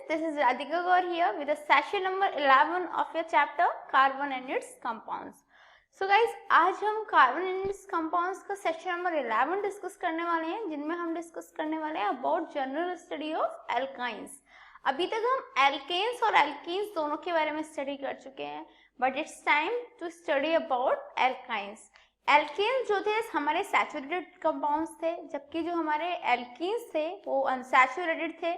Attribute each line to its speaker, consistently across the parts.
Speaker 1: this is Radhika Gaur here with the session number 11 of your chapter Carbon and its Compounds. So guys, आज हम Carbon and its Compounds का section number 11 discuss करने वाले हैं, जिनमें हम discuss करने वाले हैं about general study of alkynes. अभी तक हम alkanes और alkenes दोनों के बारे में स्टडी कर चुके हैं, but it's time to study about alkynes. Alkenes जो थे हमारे सैचुरेटेड कंपाउंड्स थे, जबकि जो हमारे एल्कीन्स थे वो अनसैचुरेटेड थे.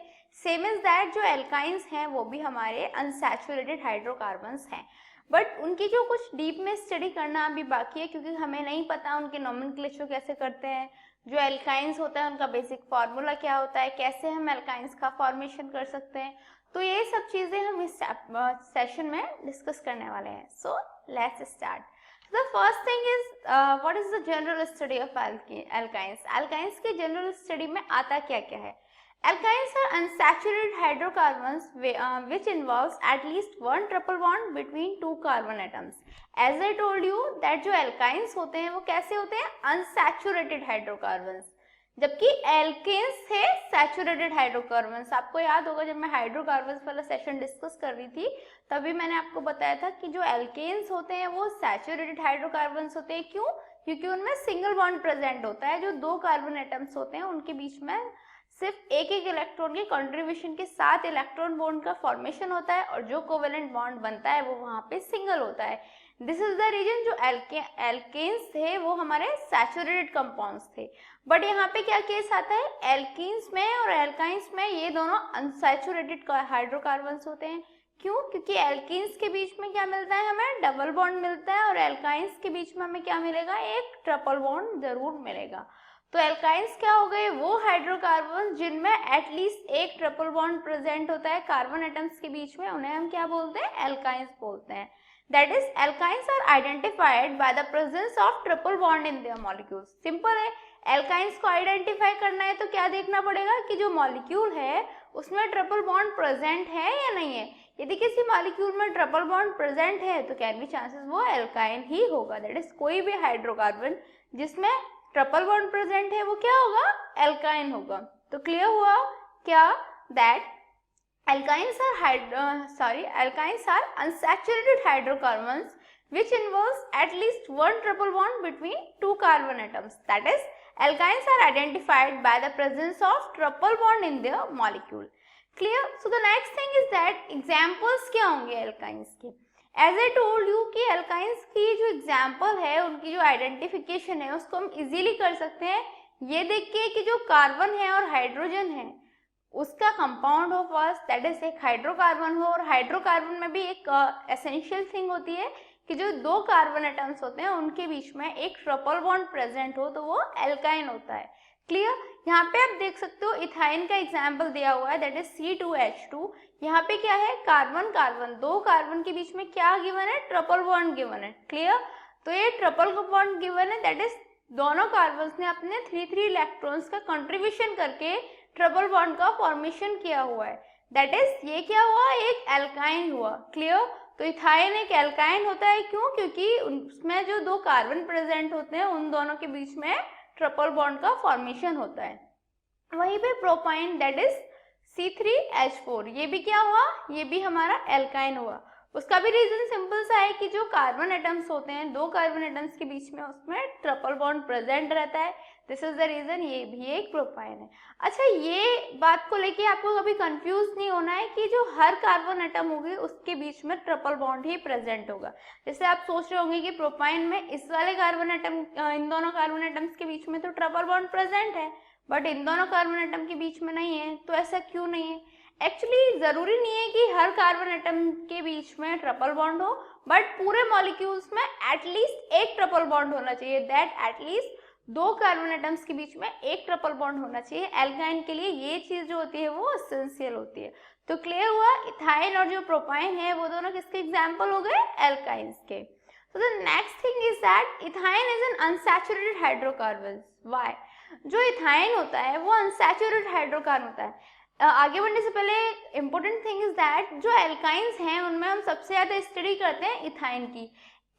Speaker 1: सेम इज दैट जो एल्काइंस हैं वो भी हमारे अनसैचुरेटेड हाइड्रोकार्बन्स हैं. बट उनकी जो कुछ डीप में स्टडी करना अभी बाकी है, क्योंकि हमें नहीं पता उनके नोमेनक्लेचर कैसे करते हैं, जो एल्काइंस होता है उनका बेसिक फार्मूला क्या होता है, कैसे हम एल्काइंस का फॉर्मेशन कर सकते हैं. तो ये सब चीज़ें हम इस सेशन में डिस्कस करने वाले हैं. So let's start. The first thing is what is the general study of alkynes? Alkynes के general study में आता क्या क्या है? Alkynes are unsaturated hydrocarbons which involves at least one triple bond between two carbon atoms. As I told you that जो alkynes होते हैं वो कैसे होते हैं? Unsaturated hydrocarbons. जबकि एल्केन्स थे सैचुरेटेड हाइड्रोकार्बन्स. आपको याद होगा जब मैं हाइड्रोकार्बन्स वाला सेशन डिस्कस कर रही थी तभी मैंने आपको बताया था कि जो एल्केन्स होते हैं वो सैचुरेटेड हाइड्रोकार्बन्स होते हैं. क्यों? क्योंकि उनमें सिंगल बॉन्ड प्रेजेंट होता है. जो दो कार्बन एटम्स होते हैं उनके बीच में सिर्फ एक एक इलेक्ट्रॉन के कंट्रीब्यूशन के साथ इलेक्ट्रॉन बॉन्ड का फॉर्मेशन होता है, और जो कोवेलेंट बॉन्ड बनता है वो वहाँ पे सिंगल होता है. दिस इज द रीजन जो एल्केन्स थे वो हमारे सैचुरेटेड कंपाउंड्स थे. बट यहाँ पे क्या केस आता है, एल्कीन्स में और एल्काइंस में ये दोनों अनसैचुरेटेड हाइड्रोकार्बन्स होते हैं. क्यों? क्योंकि एल्कीन्स के बीच में क्या मिलता है, हमें डबल बॉन्ड मिलता है, और एल्काइंस के बीच में हमें क्या मिलेगा, एक ट्रिपल बॉन्ड जरूर मिलेगा. तो एल्काइंस क्या हो गए, वो हाइड्रोकार्बन जिनमें एटलीस्ट एक ट्रिपल बॉन्ड प्रेजेंट होता है कार्बन एटम्स के बीच में, उन्हें हम क्या बोलते हैं, एल्काइंस बोलते हैं. That is, alkynes are identified by the presence of triple bond in their molecules. Simple है, एल्काइंस को आइडेंटिफाई करना है तो क्या देखना पड़ेगा कि जो मॉलिक्यूल है उसमें ट्रिपल बॉन्ड प्रेजेंट है या नहीं है. यदि किसी मॉलिक्यूल में ट्रिपल बॉन्ड प्रेजेंट है तो कैन बी चांसेस वो एल्काइन ही होगा. दैट इज, कोई भी हाइड्रोकार्बन जिसमें ट्रिपल बॉन्ड प्रेजेंट है वो क्या होगा, एल्काइन होगा. तो क्लियर हुआ क्या, that alkynes are unsaturated hydrocarbons which involves at least one triple bond between two carbon atoms. That is, alkynes are identified by the presence of triple bond in their molecule. Clear? So the next thing is that examples क्या होंगे alkynes के. As I told you कि alkynes की जो example है, उनकी जो identification है उसको हम easily कर सकते हैं ये देख के कि जो कार्बन है और हाइड्रोजन है उसका कंपाउंड हो फर्स्ट, दैट इज एक हाइड्रोकार्बन हो, और हाइड्रोकार्बन में भी एक एसेंशियल थिंग होती है कि जो दो कार्बन एटम्स होते हैं उनके बीच में एक ट्रिपल बॉन्ड प्रेजेंट हो तो वो एल्काइन होता है. क्लियर? यहाँ पे आप देख सकते हो इथाइन का एग्जाम्पल दिया हुआ है, दैट इज C2H2. यहाँ पे क्या है, कार्बन कार्बन, दो कार्बन के बीच में क्या गिवन है, ट्रिपल बॉन्ड गिवन है. क्लियर? तो ये ट्रिपल बॉन्ड गिवन है, दैट इज दोनों कार्बन ने अपने 3 इलेक्ट्रॉन्स का कंट्रीब्यूशन करके ट्रिपल बॉन्ड का फॉर्मेशन किया हुआ है. दैट इज, ये क्या हुआ, एक एल्काइन हुआ. क्लियर? तो इथाइन एक एल्काइन होता है. क्यों? क्योंकि उसमें जो दो कार्बन प्रेजेंट होते हैं उन दोनों के बीच में ट्रिपल बॉन्ड का फॉर्मेशन होता है. वहीं पे प्रोपाइन दैट इज C3H4, ये भी क्या हुआ, ये भी हमारा एल्काइन हुआ. उसका भी रीजन सिंपल सा है कि जो कार्बन एटम्स होते हैं दो कार्बन एटम्स के बीच में उसमें ट्रिपल बॉन्ड प्रेजेंट रहता है. दिस इज द रीजन, ये भी एक प्रोपाइन है. अच्छा, ये बात को लेके आपको कभी कंफ्यूज नहीं होना है कि जो हर कार्बन एटम होगी उसके बीच में ट्रिपल बॉन्ड ही प्रेजेंट होगा. जैसे आप सोच रहे होंगे कि प्रोपाइन में इस वाले कार्बन एटम, इन दोनों कार्बन एटम्स के बीच में तो ट्रिपल बॉन्ड प्रेजेंट है, बट इन दोनों कार्बन एटम के बीच में नहीं है. तो ऐसा क्यों नहीं है? एक्चुअली जरूरी नहीं है कि हर कार्बन एटम के बीच में ट्रिपल बॉन्ड हो, बट पूरे मॉलिक्यूल्स में एटलीस्ट एक ट्रिपल बॉन्ड होना चाहिए. दैट एटलीस्ट दो कार्बन एटम्स के बीच में एक ट्रिपल बॉन्ड होना चाहिए. एल्काइन के लिए ये चीज जो होती है वो एसेंशियल होती है. तो क्लियर हुआ, इथाइन और जो प्रोपाइन है वो दोनों किसके एग्जाम्पल हो गए, एल्काइंस के. So the next thing is that ethyne is an unsaturated hydrocarbon. Why? जो इथाइन होता है वो अनसैचुरेटेड हाइड्रोकार्बन होता है. आगे बढ़ने से पहले इम्पोर्टेंट थिंग इज दैट जो एल्काइंस हैं उनमें हम सबसे ज़्यादा स्टडी करते हैं इथाइन की.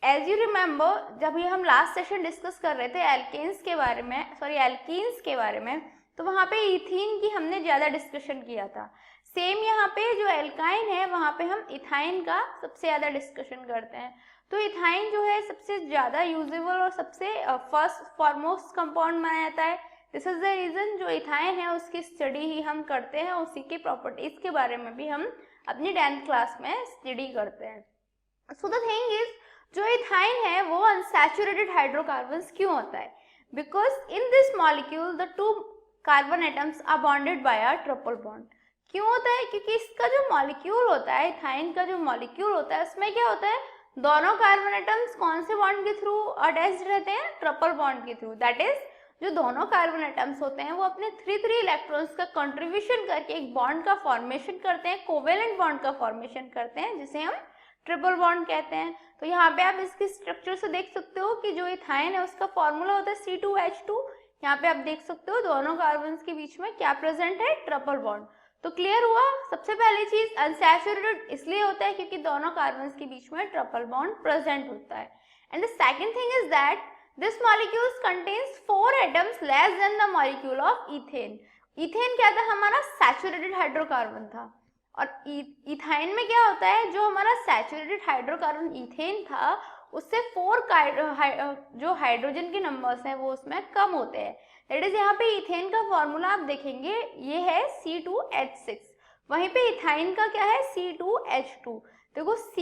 Speaker 1: एज यू रिमेंबर, जब ये हम लास्ट सेशन डिस्कस कर रहे थे एल्केन्स के बारे में, एल्कीन्स के बारे में, तो वहाँ पे इथीन की हमने ज़्यादा डिस्कशन किया था। सेम यहाँ पे जो एल्काइन है वहाँ पे हम इथाइन का सबसे ज़्यादा डिस्कशन करते हैं। तो इथाइन जो है सबसे ज़्यादा यूजेबल और सबसे फर्स्ट फॉरमोस्ट कंपाउंड माना जाता है। दिस इज द रीज़न जो इथाइन है उसकी स्टडी ही हम करते हैं, उसी की प्रॉपर्टीज के बारे में भी हम अपनी 10th क्लास में स्टडी करते हैं। सो द थिंग इज जो इथाइन है वो अनसैचुरेटेड हाइड्रोकार्बन्स क्यों होता है? Because in this molecule the 2 carbon atoms are bonded by a triple bond. क्यों होता है? क्योंकि इसका जो मॉलिक्यूल होता है, इथाइन का जो मॉलिक्यूल होता है, उसमें क्या होता है, दोनों कार्बन एटम्स कौन से बॉन्ड के थ्रू अटैच्ड रहते हैं? ट्रिपल बॉन्ड के थ्रू। दैट इज जो दोनों कार्बन एटम्स होते हैं वो अपने 3 इलेक्ट्रॉन्स का कंट्रीब्यूशन करके एक बॉन्ड का फॉर्मेशन करते हैं, कोवेलेंट बॉन्ड का फॉर्मेशन करते हैं, जिसे हम ट्रिपल बॉन्ड कहते हैं। तो यहाँ पे आप इसकी स्ट्रक्चर से देख सकते हो कि जो इथाइन है उसका फॉर्मूला होता है C2H2। यहाँ पे आप देख सकते हो दोनों कार्बन के बीच में क्या प्रेजेंट है? Triple bond. तो क्लियर हुआ? सबसे पहली चीज अनसैचुरेटेड इसलिए होता है क्योंकि दोनों कार्बन के बीच में ट्रिपल बॉन्ड प्रेजेंट होता है। And the second thing is that this molecules contains 4 atoms less than the molecule of ethane। ethane क्या था? हमारा सैचुरेटेड हाइड्रोकार्बन था। और इथाइन में क्या होता है, जो हमारा सैचुरेटेड हाइड्रोकार्बन इथेन था उससे 4 जो हाइड्रोजन के नंबर्स हैं वो उसमें कम होते हैं। दैट इज यहाँ पे इथेन का फॉर्मूला आप देखेंगे ये है C2H6, वहीं पे इथाइन का क्या है? C2H2। देखो C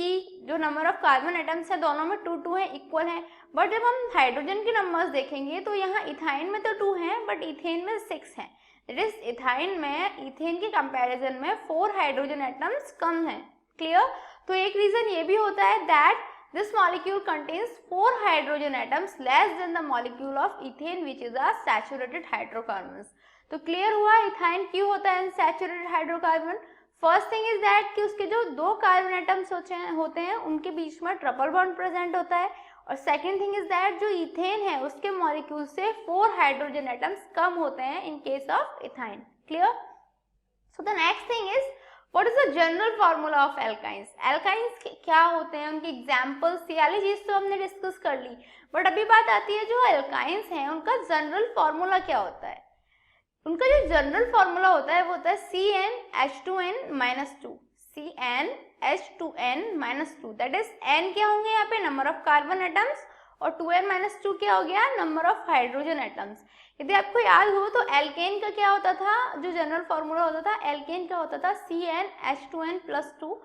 Speaker 1: जो नंबर ऑफ कार्बन एटम्स है दोनों में 2 है, इक्वल है। बट जब हम हाइड्रोजन के नंबर्स देखेंगे तो यहाँ इथाइन में तो 2 हैं बट इथेन में 6 हैं। दैट इज इथाइन में इथेन के कंपैरिजन में 4 हाइड्रोजन एटम्स कम हैं। क्लियर? तो एक रीजन ये भी होता है that this molecule contains 4 hydrogen atoms less than the molecule of ethane which is a saturated hydrocarbons. तो क्लियर हुआ इथाइन क्यों होता है unsaturated hydrocarbon? First thing is that कि उसके जो 2 कार्बन एटम्स होते हैं उनके बीच में ट्रिपल बॉन्ड प्रेजेंट होता है। और सेकेंड थिंग इज दैट जो इथेन है उसके मॉलिक्यूल से 4 हाइड्रोजन एटम्स कम होते हैं इन case of ethyne. Clear? So the next thing is what is the general formula of alkynes? Alkynes क्या होते हैं, उनके एग्जाम्पल्स, ये वाली चीज तो हमने डिस्कस कर ली। बट अभी बात आती है जो एल्काइंस हैं उनका जनरल फॉर्मूला क्या होता है। उनका जो जनरल फॉर्मूला होता है वो होता है CnH2n-2। CnH2n-2 that is n क्या होंगे यहाँ पे? नंबर ऑफ कार्बन एटम्स, और 2n-2 क्या हो गया? Number of hydrogen atoms. यदि आपको याद हो तो एल्केन का क्या होता था, जो जनरल फॉर्मूला होता था एल्केन का होता था CnH2n+2,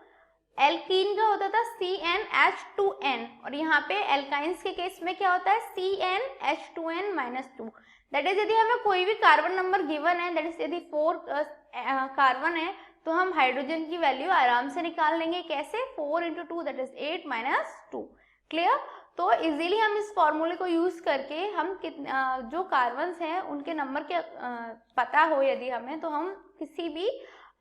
Speaker 1: एल्कीन का होता था CnH2n, और यहाँ पे एल्काइंस के केस में क्या होता है? CnH2n-2। दैट इज यदि हमें कोई भी कार्बन नंबर गिवन है, दैट इज यदि 4 कार्बन है तो हम हाइड्रोजन की वैल्यू आराम से निकाल लेंगे। कैसे? 4 × 2 दैट इज 8 - 2। क्लियर? तो इजीली हम इस फॉर्मूले को यूज करके हम जो कार्बन्स हैं उनके नंबर के पता हो यदि हमें, तो हम किसी भी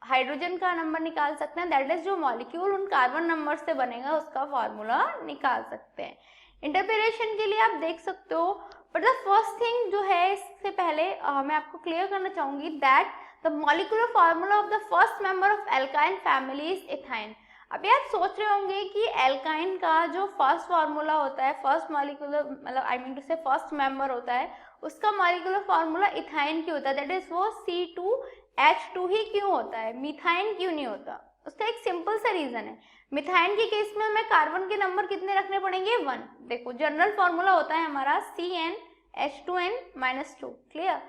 Speaker 1: हाइड्रोजन का नंबर निकाल सकते हैं। दैट इज जो मॉलिक्यूल उन कार्बन नंबर से बनेगा उसका फॉर्मूला निकाल सकते हैं। इंटरप्रिटेशन के लिए आप देख सकते हो। बट द फर्स्ट थिंग जो है, इससे पहले मैं आपको क्लियर करना चाहूंगी that the molecular formula of the first member of alkyne family is ethyne. अभी आप सोच रहे होंगे कि एल्काइन का जो फर्स्ट फार्मूला होता है, फर्स्ट मॉलिक्यूलर मतलब आई मीन टू से फर्स्ट मेंबर होता है, उसका मॉलिक्यूलर फार्मूला इथाइन क्यों होता है? दैट इज वो C2H2 ही क्यों होता है, मिथाइन क्यों नहीं होता? उसका एक सिंपल सा रीजन है। मिथाइन के केस में हमें कार्बन के नंबर कितने रखने पड़ेंगे? 1। देखो जनरल फॉर्मूला होता है हमारा CnH2n-2। क्लियर?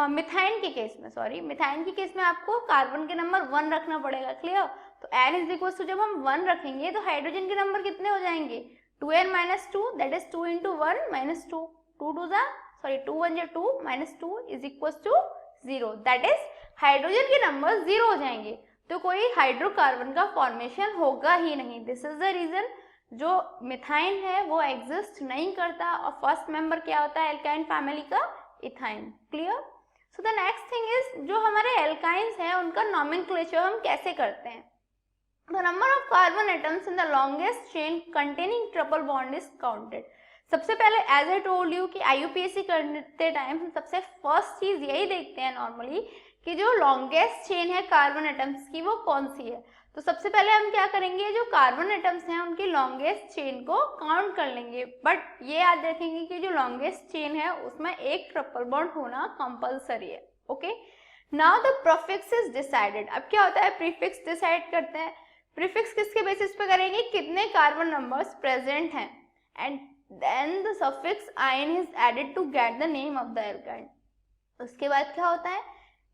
Speaker 1: मिथाइन के केस में मिथाइन के केस में आपको कार्बन के नंबर 1 रखना पड़ेगा। क्लियर? तो n इज इक्वल टू जब हम 1 रखेंगे तो हाइड्रोजन के नंबर कितने हो जाएंगे? 2n-2 that is 2 × 1 - 2 2 1 2 -2 is equal to 0। That is hydrogen के नंबर 0 हो जाएंगे तो कोई हाइड्रोकार्बन का फॉर्मेशन होगा ही नहीं। दिस इज द रीजन जो मिथाइन है वो एग्जिस्ट नहीं करता। और फर्स्ट मेंबर क्या होता है एल्काइन फैमिली का? Ethyne. Clear? So the next thing is जो हमारे एल्काइंस हैं उनका नॉमेनक्लेचर हम कैसे करते हैं। The number of carbon atoms in the longest chain containing triple bond is counted. सबसे पहले एज आई टोल्ड यू कि IUPAC करते टाइम हम सबसे फर्स्ट चीज यही देखते हैं नॉर्मली कि जो लॉन्गेस्ट चेन है कार्बन एटम्स की वो कौन सी है। तो सबसे पहले हम क्या करेंगे, जो कार्बन एटम्स हैं उनकी लॉन्गेस्ट चेन को काउंट कर लेंगे। बट ये याद रखेंगे कि जो लॉन्गेस्ट चेन है उसमें एक ट्रिपल बॉन्ड होना कंपलसरी है। Okay, now the prefix is decided. अब क्या होता है, प्रीफिक्स डिसाइड करते हैं। प्रीफिक्स किसके बेसिस पे करेंगे, कितने कार्बन नंबर्स प्रेजेंट हैं, and then the suffix yne is added to get the name of the alkyne. उसके बाद क्या होता है,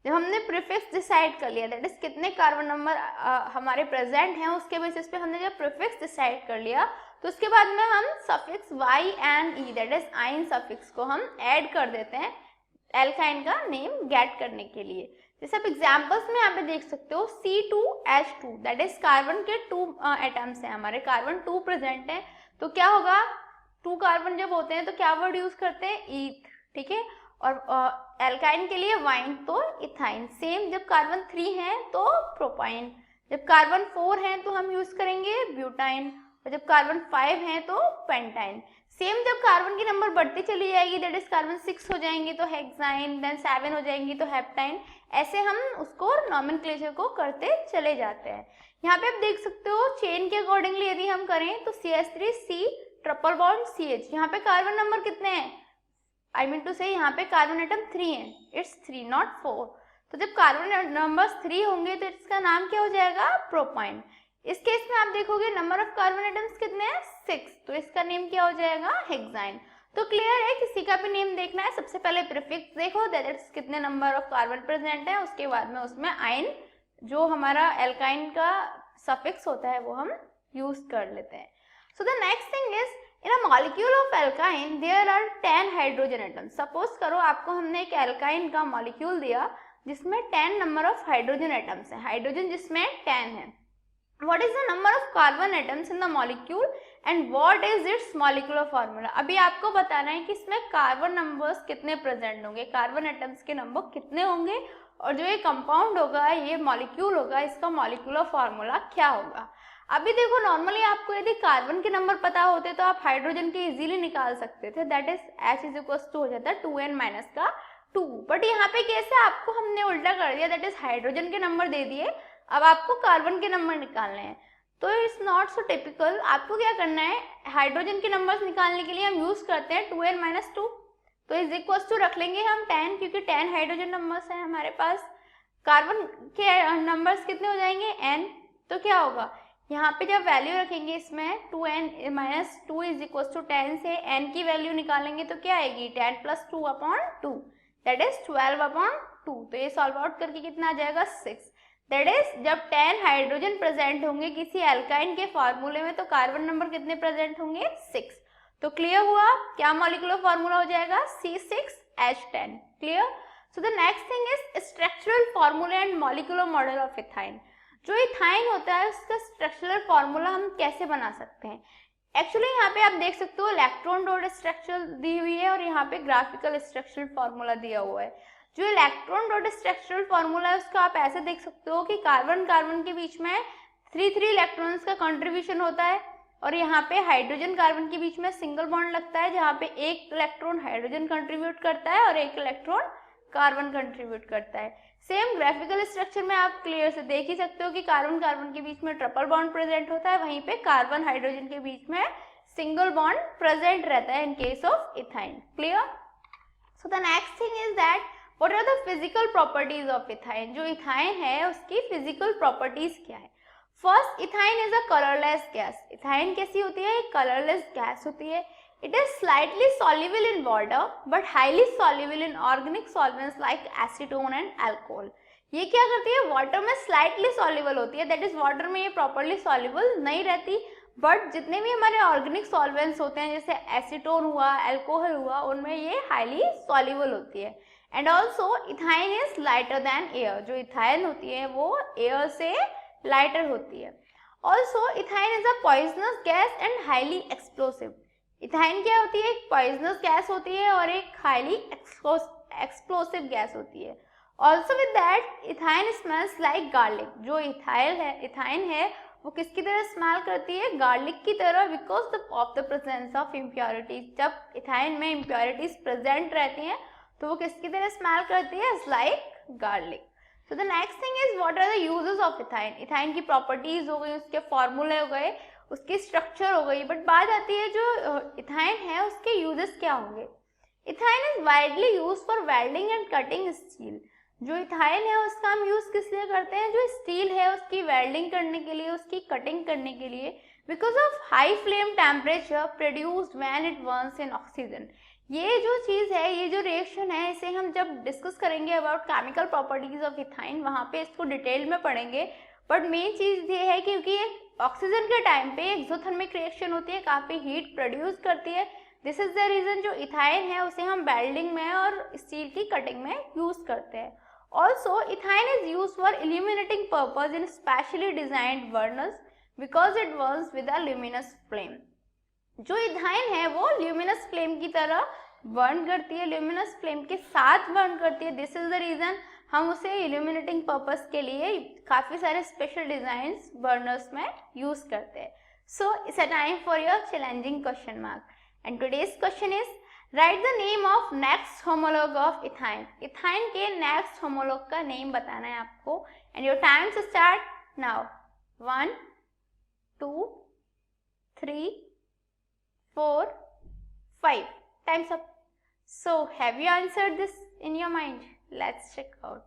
Speaker 1: जब हमने प्रीफिक्स डिसाइड कर लिया, दैट इज कितने कार्बन नंबर हमारे प्रेजेंट हैं, उसके बेसिस पे हमने जब प्रीफिक्स डिसाइड कर लिया, तो उसके बाद में हम suffix y and e that is आइन सफिक्स को हम ऐड कर देते हैं एल्काइन का नेम गेट करने के लिए। जैसे आप एग्जांपल्स में यहाँ पे देख सकते हो, C2H2 दैट इज कार्बन के 2 एटम्स हैं, हमारे कार्बन 2 प्रेजेंट है, तो क्या होगा, 2 कार्बन जब होते हैं तो क्या वर्ड यूज करते हैं, ईथ, ठीक है। और एल्काइन के लिए वाइन तो इथाइन। सेम जब कार्बन 3 है तो प्रोपाइन, जब कार्बन 4 है तो हम यूज करेंगे ब्यूटाइन, और जब कार्बन 5 है तो पेंटाइन। सेम जब कार्बन की नंबर बढ़ती चली जाएगी, दैट इज कार्बन 6 हो जाएंगी तो हेक्साइन, देन 7 हो जाएंगी तो हेप्टाइन, ऐसे हम उसको नॉमेनक्लेचर को करते चले जाते हैं। यहाँ पे आप देख सकते हो चेन के अकॉर्डिंगली यदि हम करें तो CH3C ट्रिपल बॉन्ड CH, यहाँ पे कार्बन नंबर कितने हैं, आई मीन टू से यहाँ पे कार्बन एटम 3 है, इट्स 3 नॉट 4। तो जब कार्बन नंबर्स 3 होंगे तो इसका नाम क्या हो जाएगा, प्रोपाइन। इस केस में आप देखोगे नंबर ऑफ कार्बन एटम्स कितने हैं, 6, तो इसका नेम क्या हो जाएगा, हेक्साइन। तो क्लियर है, किसी का भी नेम देखना है सबसे पहले प्रीफिक्स देखो, दैट इज कितने नंबर ऑफ कार्बन प्रेजेंट है, उसके बाद में उसमें आइन जो हमारा एल्काइन का सफिक्स होता है वो हम यूज कर लेते हैं। So the next thing is, in a molecule of alkyne there are 10 hydrogen atoms. Suppose करो आपको हमने एक एल्काइन का मॉलिक्यूल दिया जिसमें 10 नंबर ऑफ हाइड्रोजन एटम्स है, हाइड्रोजन जिसमें 10 है। What is the number of carbon atoms in the molecule and what is its molecular formula? अभी आपको बताना है कि इसमें कार्बन नंबर्स कितने प्रेजेंट होंगे, कार्बन एटम्स के नंबर कितने होंगे, और जो ये कंपाउंड होगा, ये मॉलिक्यूल होगा, इसका मॉलिक्यूलर फार्मूला क्या होगा। अभी देखो नॉर्मली आपको यदि कार्बन के नंबर पता होते तो आप हाइड्रोजन के इजीली निकाल सकते थे, that is H is equal to हो जाता है 2n माइनस का 2, बट यहाँ पे कैसे आपको हमने उल्टा कर दिया, दैट इज हाइड्रोजन के नंबर दे दिए, अब आपको कार्बन के नंबर निकालने हैं, तो इट्स नॉट सो टिपिकल। आपको क्या करना है, हाइड्रोजन के नंबर्स निकालने के लिए हम यूज करते हैं 2n माइनस 2, तो इज इक्वल टू रख लेंगे हम 10, क्योंकि 10 हाइड्रोजन नंबर्स हैं हमारे पास। कार्बन के नंबर्स कितने हो जाएंगे, n, तो क्या होगा, यहाँ पे जब वैल्यू रखेंगे इसमें 2n minus 2 is equal to 10 से n की वैल्यू निकालेंगे तो क्या आएगी, 10 plus 2 upon 2 that is 12 upon 2, तो ये सॉल्व आउट करके कितना आ जाएगा, 6। दैट इज जब 10 हाइड्रोजन प्रेजेंट होंगे किसी एल्काइन के फॉर्मूले में तो कार्बन नंबर कितने प्रेजेंट होंगे, 6। तो क्लियर हुआ, क्या मॉलिक्यूलर फॉर्मूला हो जाएगा, C6H10। Clear. So the next thing is structural formula and molecular model of ethyne. जो इथाइन होता है उसका स्ट्रक्चरल फॉर्मूला हम कैसे बना सकते हैं। एक्चुअली यहाँ पे आप देख सकते हो इलेक्ट्रॉन डॉट स्ट्रक्चर दी हुई है और यहाँ पे ग्राफिकल स्ट्रक्चरल फॉर्मूला दिया हुआ है। जो इलेक्ट्रॉन डॉट स्ट्रक्चरल फॉर्मूला है उसका आप ऐसे देख सकते हो कि कार्बन कार्बन के बीच में 3 इलेक्ट्रॉन्स का कंट्रीब्यूशन होता है और यहाँ पे हाइड्रोजन कार्बन के बीच में सिंगल बॉन्ड लगता है जहाँ पे एक इलेक्ट्रॉन हाइड्रोजन कंट्रीब्यूट करता है और एक इलेक्ट्रॉन कार्बन कंट्रीब्यूट करता है। सेम ग्राफिकल स्ट्रक्चर में आप क्लियर से देख ही सकते हो कि कार्बन कार्बन के बीच में ट्रिपल बॉन्ड प्रेजेंट होता है, वहीं पे कार्बन हाइड्रोजन के बीच में सिंगल बॉन्ड प्रेजेंट रहता है in case of ethyne. Clear. So the next thing is that what are the physical properties of ethyne. जो इथाइन है उसकी फिजिकल प्रॉपर्टीज क्या है। First, ethyne is a colourless gas. Ethyne कैसी होती है, एक कलरलेस गैस होती है। It is slightly soluble in water but highly soluble in organic solvents like acetone and alcohol. ये क्या करती है, वाटर में स्लाइटली सॉल्युबल होती है, दैट इज वाटर में ये प्रॉपरली सॉल्युबल नहीं रहती, बट जितने भी हमारे ऑर्गेनिक सॉल्वेंट्स होते हैं जैसे एसीटोन हुआ, अल्कोहल हुआ, उनमें ये हाईली सॉल्युबल होती है। And also ethyne is lighter than air. जो इथाइन होती है वो एयर से लाइटर होती है। Also ethyne is a poisonous gas and highly explosive. Ethyne क्या होती है, एक पॉइजनस गैस होती है और एक हाईली एक्सप्लोसिव गैस होती है। Also with that ethyne smells like garlic. जो इथाइन है वो किसकी तरह स्मेल करती है, गार्लिक की तरह, because of the presence of impurities. जब इथाइन में इम्प्योरिटीज प्रेजेंट रहती हैं तो वो किसकी तरह स्मेल करती है, like garlic. So the next thing is what are the uses of ethyne. Ethyne की प्रॉपर्टीज हो गई, उसके फॉर्मूले हो गए, उसकी स्ट्रक्चर हो गई, बट बात आती है जो इथाइन है उसके यूजेस क्या होंगे। Ethyne is widely used for welding and cutting steel. जो इथाइल है उसका हम यूज किस लिए करते हैं, जो स्टील है उसकी वेल्डिंग करने के लिए, उसकी कटिंग करने के लिए, because of high flame temperature produced when it Burns in oxygen. ये जो चीज है, ये जो रिएक्शन है, इसे हम जब डिस्कस करेंगे about chemical properties of ethyne, वहां पे इसको डिटेल में पढ़ेंगे। बट मेन चीज ये है क्योंकि ऑक्सीजन के टाइम पे एक्सोथर्मिक रिएक्शन होती है, काफी हीट प्रोड्यूस करती है। दिस इज द रीजन जो इथाइन है उसे हम वेल्डिंग में और स्टील की कटिंग में यूज करते हैं। Also, ethane is used for illuminating purpose in specially designed burners because it burns with a luminous flame. जो इथाइन है वो ल्यूमिनस फ्लेम की तरह बर्न करती है, ल्यूमिनस फ्लेम के साथ बर्न करती है। दिस इज द रीजन हम उसे इल्यूमिनेटिंग पर्पस के लिए काफी सारे स्पेशल डिजाइन बर्नर्स में यूज करते हैं। So it's a time for your challenging question mark and today's question is write the name of next homologue of ethyne. Ethyne के नेक्स्ट होमोलॉग का नेम बताना है आपको and your time to start now. 1 2 3 4 5 time's up. So have you answered this in your mind? Let's check out.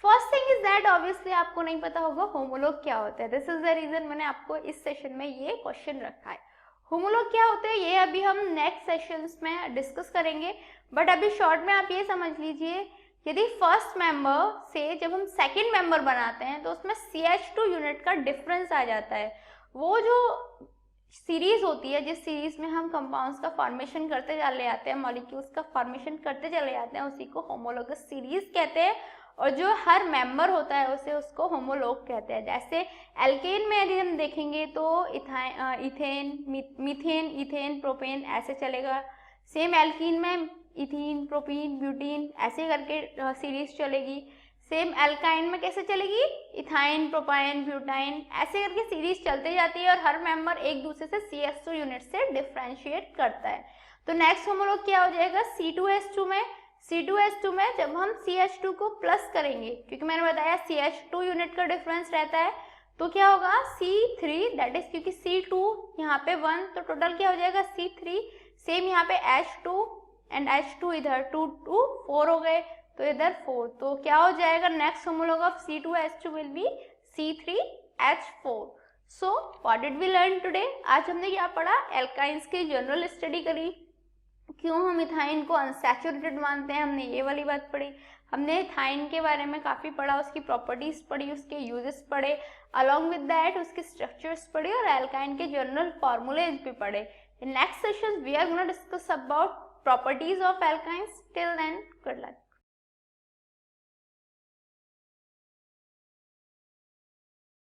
Speaker 1: First thing is that obviously आपको नहीं पता होगा homologue क्या होता है। This is the reason मैंने आपको इस सेशन में ये क्वेश्चन रखा है। होमोलॉग क्या होते हैं ये अभी हम नेक्स्ट सेशंस में डिस्कस करेंगे, बट अभी शॉर्ट में आप ये समझ लीजिए, यदि फर्स्ट मेंबर से जब हम सेकंड मेंबर बनाते हैं तो उसमें CH2 यूनिट का डिफरेंस आ जाता है। वो जो सीरीज होती है, जिस सीरीज में हम कंपाउंड्स का फॉर्मेशन करते चले जाते हैं, मॉलिक्यूल्स का फॉर्मेशन करते चले जाते हैं, उसी को होमोलॉगस सीरीज कहते हैं। और जो हर मेंबर होता है उसे उसको होमोलॉग कहते हैं। जैसे एल्केन में यदि हम देखेंगे तो इथेन, मीथेन, इथेन, प्रोपेन ऐसे चलेगा। सेम एल्कीन में इथीन, प्रोपीन, ब्यूटीन ऐसे करके सीरीज चलेगी। सेम एल्काइन में कैसे चलेगी, इथाइन, प्रोपाइन, ब्यूटाइन ऐसे करके सीरीज चलते जाती है और हर मेंबर एक दूसरे से CH2 यूनिट से डिफरेंशिएट करता है। तो नेक्स्ट होमोलॉग क्या हो जाएगा, C2H2 में। C2H2 में जब हम CH2 को प्लस करेंगे, क्योंकि मैंने बताया CH2 यूनिट का डिफरेंस रहता है, तो क्या होगा C3, दैट इज क्योंकि C2 यहाँ पे 1, तो टोटल क्या हो जाएगा C3। सेम यहाँ पे H2 एंड H2 इधर 2 2 4 हो गए, तो इधर 4, तो क्या हो जाएगा next homologue of C2H2 will be C3H4। So what did we learn today? आज हमने क्या पढ़ा, एल्काइंस की जनरल स्टडी करी, क्यों हम इथाइन को अनसैचुरेटेड मानते हैं, हमने ये वाली बात पढ़ी। हमने इथाइन के बारे में काफी पढ़ा, उसकी प्रॉपर्टीज पढ़ी, उसके यूजेस पढ़े, अलॉन्ग विद दैट उसके स्ट्रक्चर्स पढ़े और एल्काइन के जनरल फॉर्मूलेज भी पढ़े। In next session we are gonna discuss about properties of alkynes. Till then, good luck.